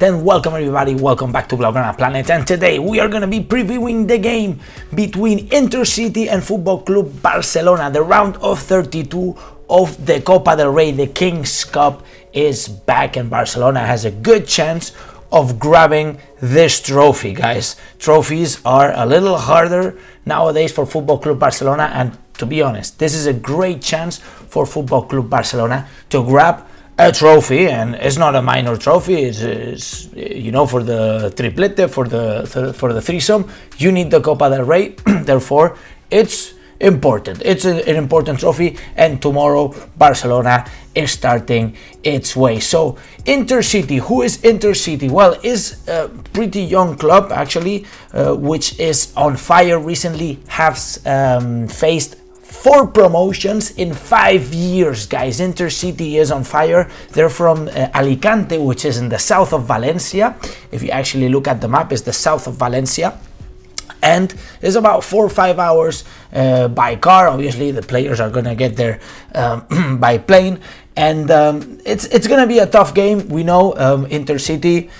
Then welcome everybody, welcome back to Blaugrana Planet, and today we are going to be previewing the game between Intercity and Football Club Barcelona. The round of 32 of the Copa del Rey, the King's Cup, is back and Barcelona has a good chance of grabbing this trophy, guys. Trophies are a little harder nowadays for Football Club Barcelona, and to be honest, this is a great chance for Football Club Barcelona to grab a trophy, and it's not a minor trophy. It's you know, for the triplete, for the threesome, you need the Copa del Rey. Therefore, it's important. It's an important trophy, and tomorrow Barcelona is starting its way. So Intercity, who is Intercity? Well, is a pretty young club actually, which is on fire recently. Has faced 4 promotions in 5 years, guys. Intercity is on fire. They're from Alicante, which is in the south of Valencia. If you actually look at the map, it's the south of Valencia. And it's about 4 or 5 hours by car. Obviously, the players are going to get there by plane. And it's going to be a tough game. We know Intercity,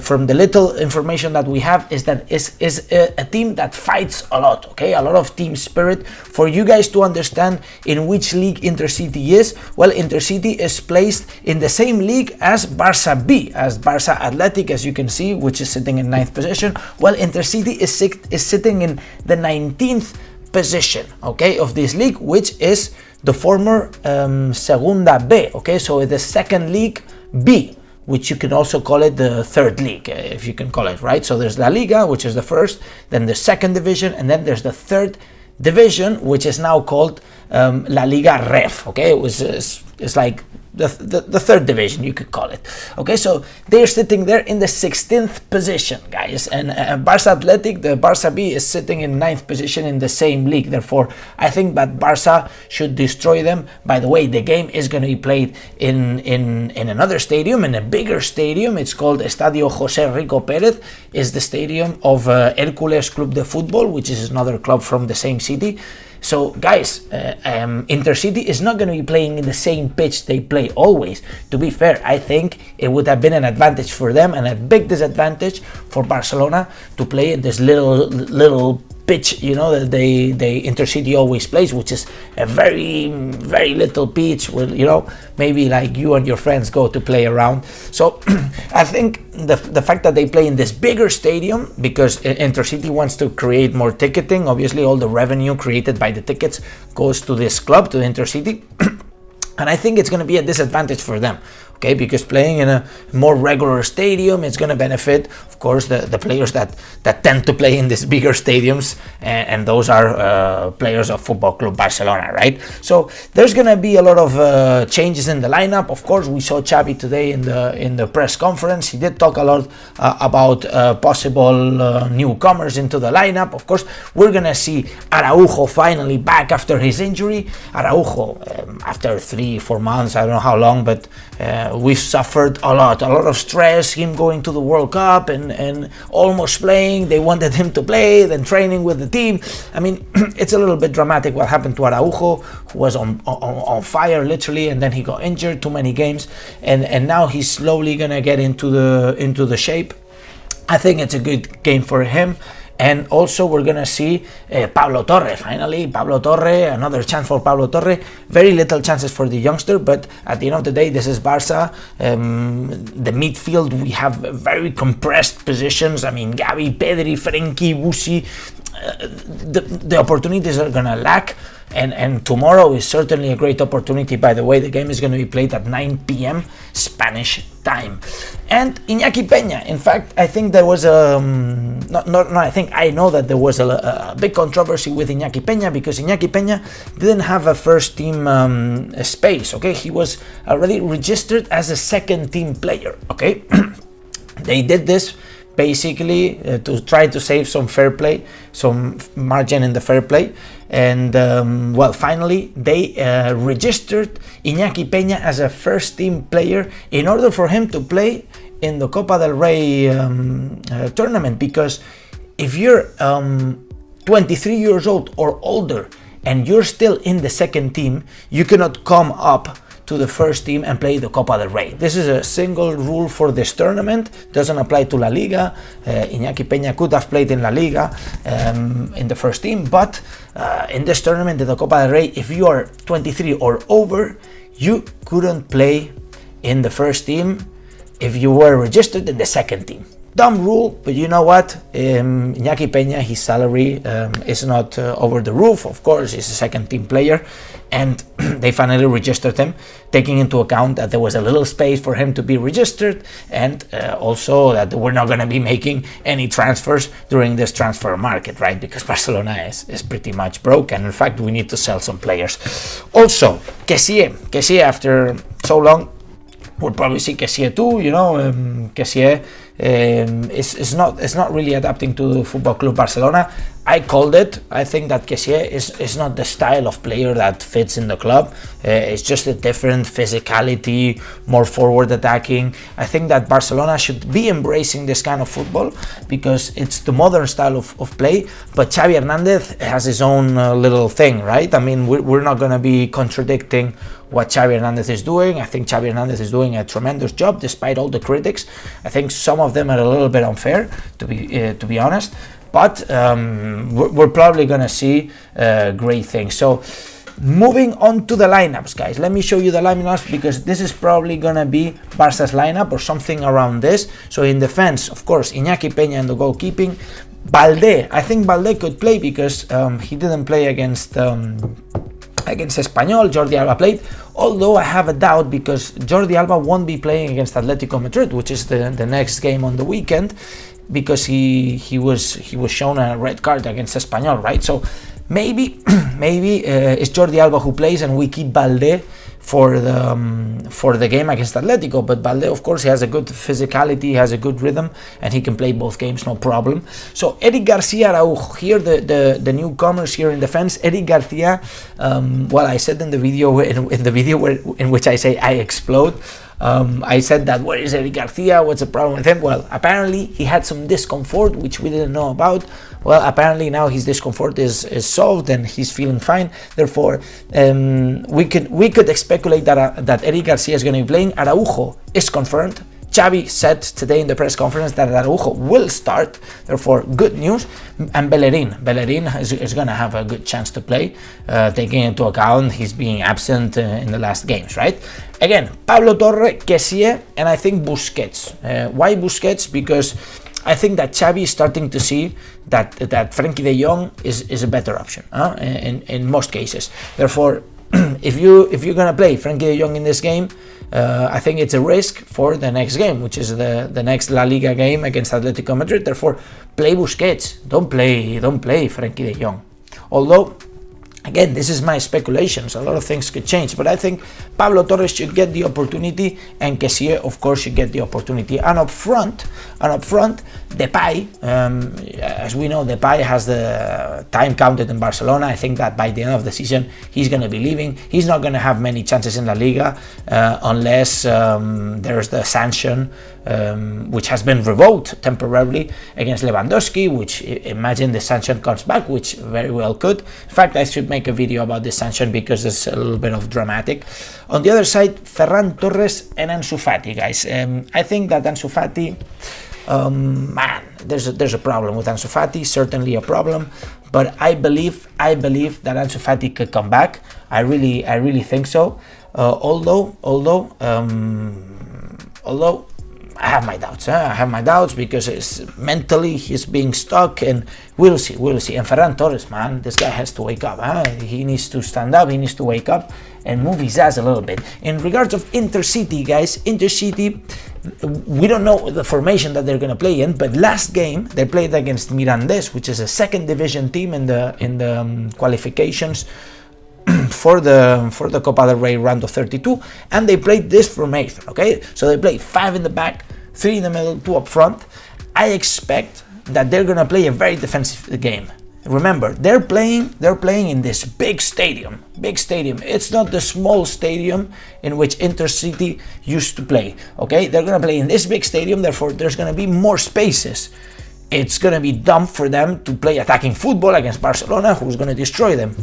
from the little information that we have, is that is a team that fights a lot, okay? A lot of team spirit. For you guys to understand in which league Intercity is, well, Intercity is placed in the same league as Barça B, as Barça Athletic, as you can see, which is sitting in 9th position. Well, Intercity is sitting in the 19th position, okay, of this league, which is the former Segunda B, okay, so the second league B, which you can also call it the third league, if you can call it, right? So there's La Liga, which is the first, then the second division, and then there's the third division, which is now called La Liga Ref, okay? It's like the third division, you could call it, okay? So they're sitting there in the 16th position, guys, and Barça Athletic, the Barça B, is sitting in 9th position in the same league. Therefore, I think that Barça should destroy them. By the way, the game is going to be played in another stadium, in a bigger stadium. It's called Estadio José Rico Pérez. It's the stadium of Culers Club de Football, which is another club from the same city. So guys, Intercity is not going to be playing in the same pitch they play always. To be fair, I think it would have been an advantage for them and a big disadvantage for Barcelona to play in this little pitch, you know, that they Intercity always plays, which is a very little pitch where, you know, maybe like you and your friends go to play around. So I think the fact that they play in this bigger stadium, because Intercity wants to create more ticketing, obviously all the revenue created by the tickets goes to this club, to Intercity. And I think it's going to be a disadvantage for them, okay? Because playing in a more regular stadium, it's going to benefit, of course, the players that tend to play in these bigger stadiums, and those are players of Football Club Barcelona, right? So there's going to be a lot of changes in the lineup. Of course, we saw Xavi today in the press conference. He did talk a lot about possible newcomers into the lineup. Of course, we're going to see Araujo finally back after his injury. Araujo, after 3-4 months, I don't know how long, but we've suffered a lot of stress, him going to the World Cup and almost playing. They wanted him to play, then training with the team. I mean, it's a little bit dramatic what happened to Araujo, who was on fire literally, and then he got injured, too many games, and now he's slowly gonna get into the shape. I think it's a good game for him. And also we're going to see Pablo Torre, finally. Pablo Torre, another chance for Pablo Torre. Very little chances for the youngster, but at the end of the day, this is Barça. The midfield, we have very compressed positions. I mean, Gavi, Pedri, Frenkie, Busi. The opportunities are going to lack. And tomorrow is certainly a great opportunity. By the way, the game is going to be played at 9 p.m. Spanish time. And Iñaki Peña, in fact, I think there was I know that there was a big controversy with Iñaki Peña, because Iñaki Peña didn't have a first team space, okay? He was already registered as a second team player, okay? They did this basically to try to save some fair play, some margin in the fair play, and well, finally they registered Iñaki Peña as a first team player in order for him to play in the Copa del Rey tournament, because if you're 23 years old or older and you're still in the second team, you cannot come up to the first team and play the Copa del Rey. This is a single rule for this tournament, doesn't apply to La Liga. Iñaki Peña could have played in La Liga in the first team, but in this tournament, in the Copa del Rey, if you are 23 or over, you couldn't play in the first team if you were registered in the second team. Dumb rule, but you know what? Iñaki Peña, his salary is not over the roof. Of course, he's a second team player, and they finally registered him, taking into account that there was a little space for him to be registered, and also that we're not going to be making any transfers during this transfer market, right? Because Barcelona is pretty much broke, and in fact, we need to sell some players. Also, Kessié, after so long, we'll probably see Kessié too. You know, Kessié is not really adapting to the Football Club Barcelona. I called it. I think that Kessié is not the style of player that fits in the club. It's just a different physicality, more forward attacking. I think that Barcelona should be embracing this kind of football because it's the modern style of play. But Xavi Hernandez has his own little thing, right? I mean, we're not going to be contradicting what Xavi Hernandez is doing. I think Xavi Hernandez is doing a tremendous job despite all the critics. I think some of them are a little bit unfair, to be honest. But we're probably going to see great things. So moving on to the lineups, guys. Let me show you the lineups because this is probably going to be Barca's lineup or something around this. So in defense, of course, Iñaki Peña in the goalkeeping. Balde, I think Balde could play because he didn't play against Espanyol. Jordi Alba played, although I have a doubt because Jordi Alba won't be playing against Atletico Madrid, which is the next game on the weekend, because he was shown a red card against Espanyol, right? So maybe it's Jordi Alba who plays and we keep Balde for the game against Atletico. But Balde, of course, he has a good physicality, he has a good rhythm, and he can play both games, no problem. So Eric Garcia, Araujo, here the newcomers here in defense. Eric Garcia, well, I said in the video in which I say I explode. I said that where is Eric Garcia? What's the problem with him? Well, apparently he had some discomfort which we didn't know about. Well, apparently now his discomfort is solved and he's feeling fine. Therefore, we could speculate that Eric Garcia is going to be playing. Araujo is confirmed. Xavi said today in the press conference that Araujo will start, therefore good news. And Bellerin is going to have a good chance to play, taking into account he's being absent in the last games, right? Again, Pablo Torre, Kessié, and I think Busquets. Why Busquets? Because I think that Xavi is starting to see that Frenkie de Jong is a better option in most cases. Therefore, if you're going to play Frenkie de Jong in this game, I think it's a risk for the next game, which is the next La Liga game against Atletico Madrid. Therefore, play Busquets. Don't play Frenkie de Jong. Although, again, this is my speculations. A lot of things could change, but I think Pablo Torres should get the opportunity, and Kessié, of course, should get the opportunity. And up front, Depay. As we know, Depay has the time counted in Barcelona. I think that by the end of the season, he's going to be leaving. He's not going to have many chances in La Liga unless there's the sanction, which has been revoked temporarily against Lewandowski, which imagine the sanction comes back, which very well could. In fact, I should make a video about this sanction because it's a little bit of dramatic. On the other side, Ferran Torres and Ansu Fati, guys. I think that Ansu Fati, man, there's a problem with Ansu Fati, certainly a problem. But I believe that Ansu Fati could come back. I really think so. Although I have my doubts. I have my doubts because mentally he's being stuck, and we'll see. And Ferran Torres, man, this guy has to wake up. He needs to stand up. He needs to wake up and move his ass a little bit. In regards of Intercity, guys, Intercity, we don't know the formation that they're going to play in, but last game they played against Mirandés, which is a second division team in the qualifications for the Copa del Rey round of 32, and they played this formation. Okay, so they played 5 in the back, 3 in the middle, 2 up front. I expect that they're gonna play a very defensive game. Remember, they're playing in this big stadium. It's not the small stadium in which Intercity used to play. Okay, they're gonna play in this big stadium. Therefore, there's gonna be more spaces. It's gonna be dumb for them to play attacking football against Barcelona, who's gonna destroy them.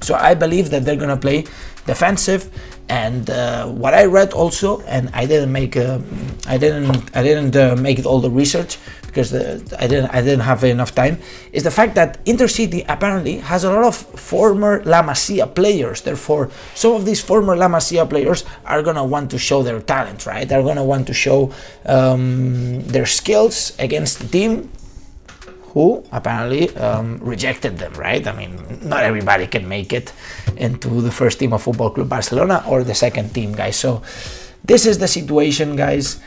So I believe that they're going to play defensive. And what I read also, and I didn't make it all the research because I didn't have enough time, is the fact that Intercity apparently has a lot of former La Masia players. Therefore, some of these former La Masia players are gonna want to show their talent, right? They're gonna want to show their skills against the team who apparently rejected them, right? I mean, not everybody can make it into the first team of Football Club Barcelona or the second team, guys. So this is the situation, guys.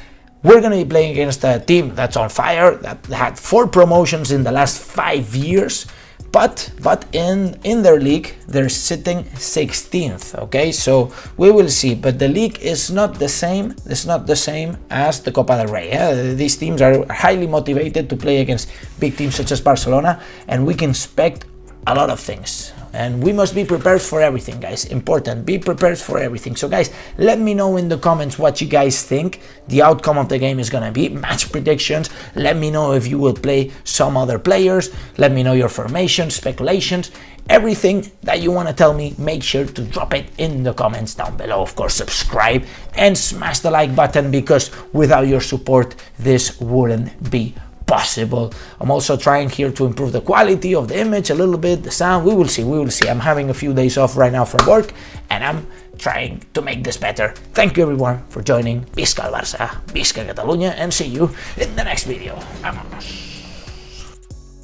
We're going to be playing against a team that's on fire, that had 4 promotions in the last 5 years, but in their league they're sitting 16th. Okay, so we will see, but the league is not the same. It's not the same as the Copa del Rey. These teams are highly motivated to play against big teams such as Barcelona, and we can expect a lot of things, and we must be prepared for everything, guys. Important, be prepared for everything. So guys, let me know in the comments what you guys think the outcome of the game is gonna be, match predictions. Let me know if you will play some other players. Let me know your formations, speculations, everything that you want to tell me. Make sure to drop it in the comments down below. Of course, subscribe and smash the like button, because without your support this wouldn't be possible. I'm also trying here to improve the quality of the image a little bit, the sound. We will see. I'm having a few days off right now from work, and I'm trying to make this better. Thank you everyone for joining. Visca el Barça, Visca Catalunya, and see you in the next video. Vámonos.